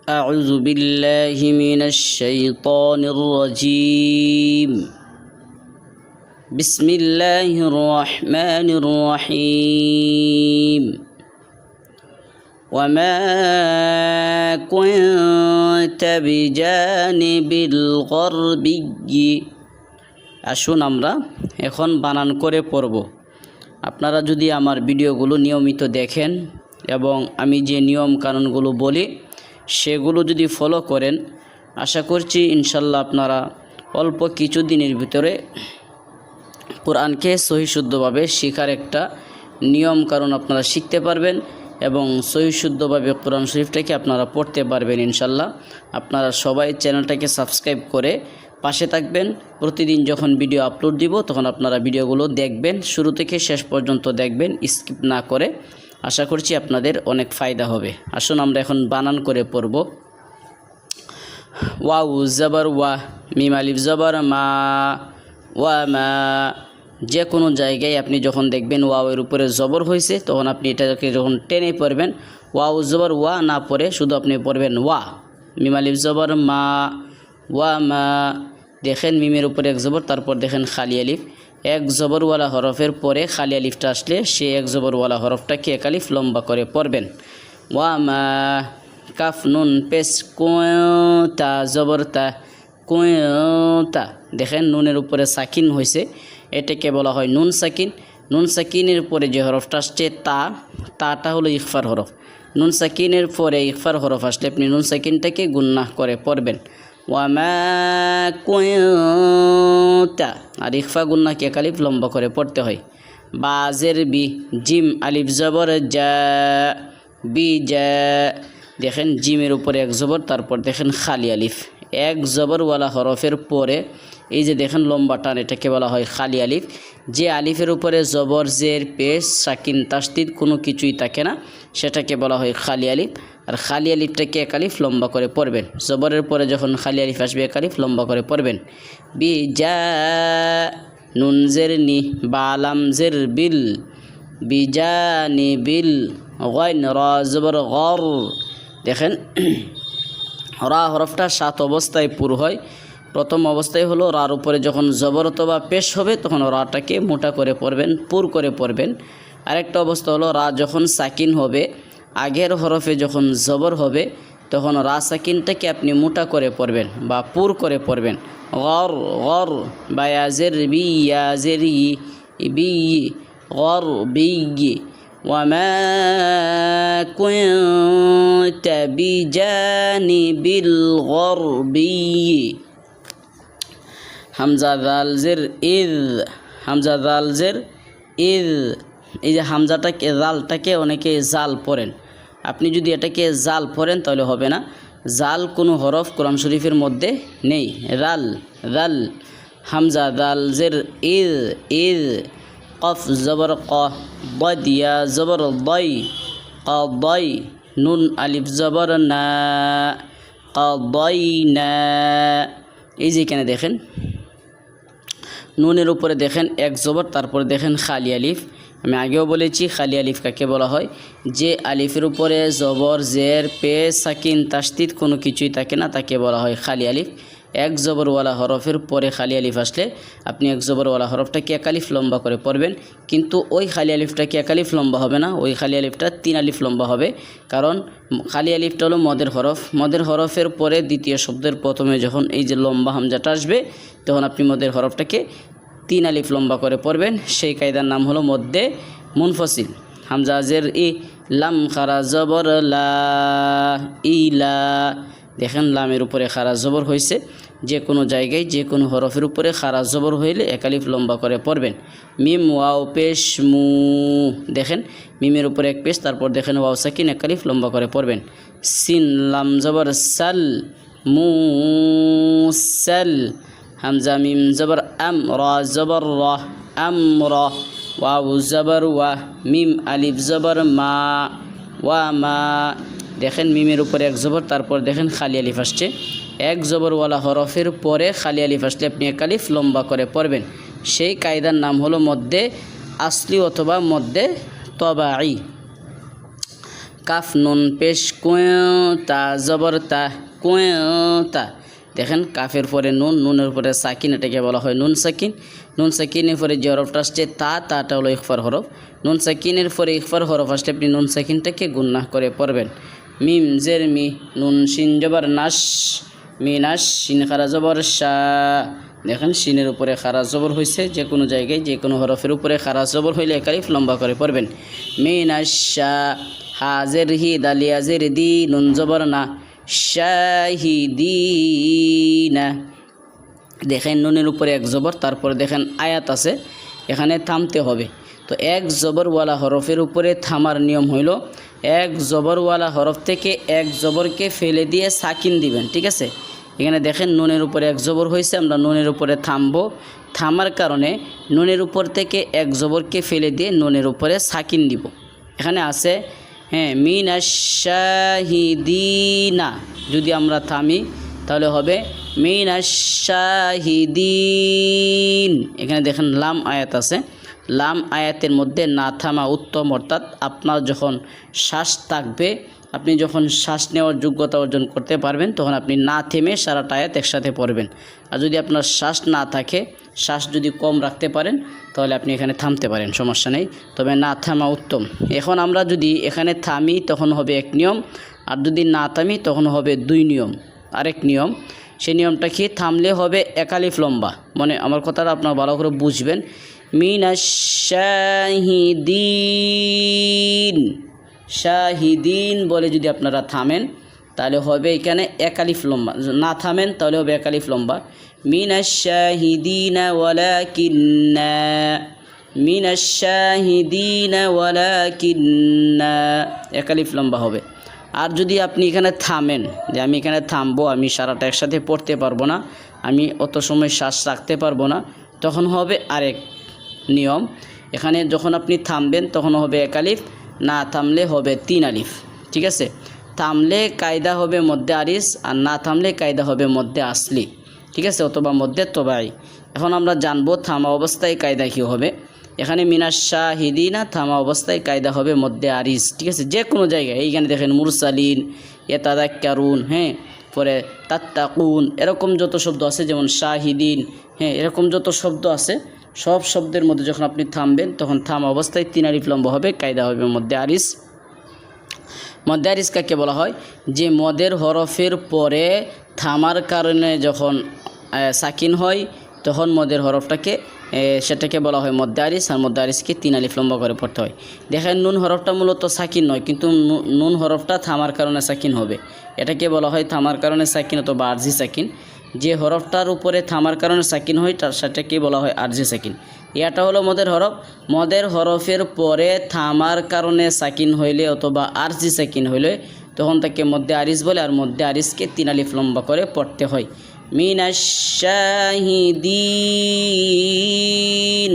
أعوذ بالله من الشيطان الرجيم بسم الله الرحمن الرحيم وما كنت بجانب الغربي আসুন আমরা এখন বানান করে পড়ব। আপনারা যদি আমার ভিডিওগুলো নিয়মিত দেখেন এবং আমি যে নিয়ম কানুনগুলো বলি সেগুলো যদি ফলো করেন, আশা করছি ইনশাল্লাহ আপনারা অল্প কিছু দিনের ভিতরে কোরআনকে সহিশুদ্ধভাবে শেখার একটা নিয়ম কানুন আপনারা শিখতে পারবেন এবং সহিশুদ্ধভাবে কোরআন শরীফটাকে আপনারা পড়তে পারবেন ইনশাল্লাহ। আপনারা সবাই চ্যানেলটাকে সাবস্ক্রাইব করে পাশে থাকবেন। প্রতিদিন যখন ভিডিও আপলোড দিব তখন আপনারা ভিডিওগুলো দেখবেন, শুরু থেকে শেষ পর্যন্ত দেখবেন, স্কিপ না করে। আশা করছি আপনাদের অনেক ফায়দা হবে। আসুন আমরা এখন বানান করে পড়ব। ওয়াউ জবর ওয়া, মিম আলিফ জবর মা, ওয়া মা। যে কোনো জায়গায় আপনি যখন দেখবেন ওয়াওয়ের উপরে জবর হয়েছে তখন আপনি এটাকে যখন টেনে পড়বেন, ওয়াউ জবর ওয়া না পড়ে শুধু আপনি পড়বেন ওয়া। মিম আলিফ জবর মা, ওয়া মা। দেখেন মিমের উপরে এক জবর, তারপর দেখেন খালি আলিফ। এক জবরওয়ালা হরফের পরে খালি আলিফটা আসলে সেই এক জবরওয়ালা হরফটাকে এক আলিফ লম্বা করে পড়বেন। ওয়া মা। কাফ নুন পেশ কুতা জবর তা, কুতা। দেখেন নুনের উপরে সাকিন হয়েছে, এটাকে বলা হয় নুন সাকিন। নুন সাকিনের পরে যে হরফটা আসছে তাটা হলো ইখফার হরফ। নুন সাকিনের পরে ইখফার হরফ আসলে আপনি নুন সাকিনটাকে গুন্নাহ করে পড়বেন। ওয়ামা কুনতা। আর ইখফা গুন্নাহকে এক আলিফ লম্বা করে পড়তে হয়। বাজের বি, জিম আলিফ জবর যা, বি যা। দেখেন জিমের উপরে এক জবর, তারপর দেখেন খালি আলিফ। এক জবরওয়ালা হরফের পরে এই যে দেখেন লম্বা টান, এটাকে বলা হয় খালি আলিফ। যে আলিফের উপরে জবর জের পেশ সাকিন তাসদিদ কোনো কিছুই থাকে না, সেটাকে বলা হয় খালি আলিফ। আর খালি আলিফটাকে এক আলিফ লম্বা করে পড়বেন। জবরের পরে যখন খালি আলিফ আসবে এক আলিফ লম্বা করে পড়বেন। বি যা, নুন জের নি, বালাম জের বিল, বিজানি বিল। গাইন রা জবর গর। দেখেন রা হরফটা 7 অবস্থায় পুর হয়। প্রথম অবস্থায় হলো রার উপরে যখন জবর অথবা পেশ হবে তখন রাটাকে মোটা করে পড়বেন, পুর করে পড়বেন। আরেকটা অবস্থা হলো রা যখন সাকিন হবে, আগের হরফে যখন জবর হবে তখন রা সাকিনটাকে আপনি মোটা করে পড়বেন বা পুর করে পড়বেন। গর গর। বা ইয়াজের বি, ইয়াজের ই, বি গর বি। وما كنت بجانب الغربي। হামজা জাল জের ইদ, হামজা জাল জের ইদ। এই যে হামজাটাকে জালটাকে অনেকে জাল পড়েন, আপনি যদি এটাকে জাল পড়েন তাহলে হবে না। জাল কোনো হরফ কোরআন শরীফের মধ্যে নেই। জাল জাল। হামজা জাল জের ইদ, ইদ। কফ জবর ক, দিয়া জবর দই, কদই। নুন আলিফ জবর না, কদই না। এই যে এখানে দেখেন নুনের উপরে দেখেন এক জবর, তারপরে দেখেন খালি আলিফ। আমি আগেও বলেছি খালি আলিফ কাকে বলা হয়, যে আলিফের উপরে জবর জের পেশ সাকিন তাসদিদ কোনো কিছুই থাকে না, তাকে বলা হয় খালি আলিফ। এক জবরওয়ালা হরফের পরে খালি আলিফ আসলে আপনি এক জবরওয়ালা হরফটাকে এক আলিফ লম্বা করে পড়বেন, কিন্তু ওই খালি আলিফটাকে এক আলিফ লম্বা হবে না, ওই খালি আলিফটা 3 আলিফ লম্বা হবে। কারণ খালি আলিফটা হলো মদের হরফ। মদের হরফের পরে দ্বিতীয় শব্দের প্রথমে যখন এই যে লম্বা হামজাটা আসবে তখন আপনি মদের হরফটাকে 3 আলিফ লম্বা করে পড়বেন। সেই কায়দার নাম হলো মদ্দে মুনফসিল। হামজা জের ই, লাম খারা জবর লা, ইলা। দেখেন লামের উপরে খারা জবর হয়েছে, যে কোনো জায়গায় যে কোনো হরফের উপরে খারা জবর হইলে এক আলিফ লম্বা করে পড়বেন। মিম ওয়াও পেশ মু। দেখেন মিমের উপরে এক পেশ, তারপর দেখেন ওয়াও সাকিন এক আলিফ লম্বা করে পড়বেন। সিন লাম জবর সাল, মু সাল। হামজা মিম জবর আম, রা জবর রা, আম রা। ওয়াও জবর ওয়া, মিম আলিফ জবর মা, ওয়া মা। দেখেন মিমের উপরে এক জবর, তারপর দেখেন খালি আলিফ আসছে। এক জবরওয়ালা হরফের পরে খালি আলিফ আসলে আপনি এক আলিফ লম্বা করে পড়বেন। সেই কায়দার নাম হলো মদ্দে আসলি অথবা মদ্দে তবাই। কাফ নুন পেশ কুঁতা জবর তা কুঁতা। দেখেন কাফের পরে নুন, নুনের পরে সাকিন, এটাকে বলা হয় নুন সাকিন। নুন সাকিনের পরে যে হরফটা আসছে তাটা হলো ইখফার হরফ। নুন সাকিনের পরে ইখফার হরফ আসলে আপনি নুন সাকিনটাকে গুন্নাহ করে পড়বেন। মিম জের মি, নুন শিন জবর নাশ, মিনাশ, শিন খারা জবর শা। দেখেন শিনের উপরে খারা জবর হয়েছে, যে কোনো জায়গায় যে কোনো হরফের উপরে খারা জবর হইলে এক আলিফ লম্বা করে পড়বেন। মিনাশ শা, হাজের হি, দালিয়াজের দি, নুন জবর না, শাহিদিনা। দেখেন নুনের উপরে এক জবর, তারপরে দেখেন আয়াত আছে, এখানে থামতে হবে। তো এক জবরওয়ালা হরফের উপরে থামার নিয়ম হইল এক জবরওয়ালা হরফ থেকে এক জবরকে ফেলে দিয়ে সাকিন দিবেন, ঠিক আছে। এখানে দেখেন নুনের উপরে এক জবর হয়েছে, আমরা নুনের উপরে থামবো। থামার কারণে নুনের উপর থেকে এক জবরকে ফেলে দিয়ে নুনের উপরে সাকিন দিব। এখানে আছে মিনাশ-শাহিদিনা, যদি আমরা থামি তাহলে হবে মিনাশ-শাহিদিন। এখানে দেখেন লাম আয়াত আছে, লাম আয়াতের মধ্যে না থামা উত্তম, অর্থাৎ আপনার যখন শ্বাস থাকবে, আপনি যখন শ্বাস নেওয়ার যোগ্যতা অর্জন করতে পারবেন, তখন আপনি না থেমে সারাটা আয়াত একসাথে পড়বেন। আর যদি আপনার শ্বাস না থাকে, শ্বাস যদি কম রাখতে পারেন, তাহলে আপনি এখানে থামতে পারেন, সমস্যা নেই, তবে না থামা উত্তম। এখন আমরা যদি এখানে থামি তখন হবে এক নিয়ম, আর যদি না থামি তখন হবে দুই নিয়ম। আরেক নিয়ম, সেই নিয়মটা কি, থামলে হবে এক আলিফ লম্বা। মানে আমার কথাটা আপনারা ভালো করে বুঝবেন। মিনাশ-শাহিদিন, শাহিদিন বলে যদি আপনারা থামেন তাহলে হবে এখানে এক আলিফ লম্বা, না থামেন তাহলে হবে এক আলিফ লম্বা। মিনাশ-শাহিদিনা ওয়ালাকিন্না, মিনাশ-শাহিদিনা ওয়ালাকিন্না, এক আলিফ লম্বা হবে। আর যদি আপনি এখানে থামেন, যে আমি এখানে থামবো, আমি সারাটা একসাথে পড়তে পারবো না, আমি অত সময় শ্বাস রাখতে পারবো না, তখন হবে আরেক নিয়ম। এখানে যখন আপনি থামবেন তখন হবে এক আলিফ, না থামলে হবে তিন আলিফ, ঠিক আছে। থামলে কায়দা হবে মধ্যে আরিস, আর না থামলে কায়দা হবে মধ্যে আসলি, ঠিক আছে, অথবা মধ্যে তবাই। এখন আমরা জানবো থামা অবস্থায় কায়দা কী হবে। এখানে মিনাশ-শাহিদিনা থামা অবস্থায় কায়দা হবে মধ্যে আরিস, ঠিক আছে, যে কোনো জায়গায়। এইখানে দেখেন মুরসালিন, ইয়াতাযাক্কারুন, পরে তাত্তাকুন, এরকম যত শব্দ আছে, যেমন শাহিদিন, এরকম যত শব্দ আছে, সব শব্দের মধ্যে যখন আপনি থামবেন তখন থামা অবস্থায় তিন আলিফ লম্বা হবে, কায়দা হবে মধ্যে আরিস। মধ্যে আরিস কাকে বলা হয়, যে মদের হরফের পরে থামার কারণে যখন সাকিন হয়, তখন মদের হরফটাকে সেটাকে বলা হয় মধ্যে আরিস, আর মধ্যে আরিসকে তিন আলিফ লম্বা করে পড়তে হয়। দেখেন নুন হরফটা মূলত সাকিন নয়, কিন্তু নুন হরফটা থামার কারণে সাকিন হবে, এটাকে বলা হয় থামার কারণে সাকিন অথবা আরজি সাকিন। যে হরফটার উপরে থামার কারণে সাকিন হয় সেটাকে বলা হয় আরজি সাকিন। এটা হলো মদের হরফ। মদের হরফের পরে থামার কারণে সাকিন হইলে অথবা আরজি সাকিন হইলে তখন তাকে মধ্যে আরিস বলে, আর মধ্যে আরিসকে তিন আলিফ লম্বা করে পড়তে হয়। মিনাশ-শাহিদিন।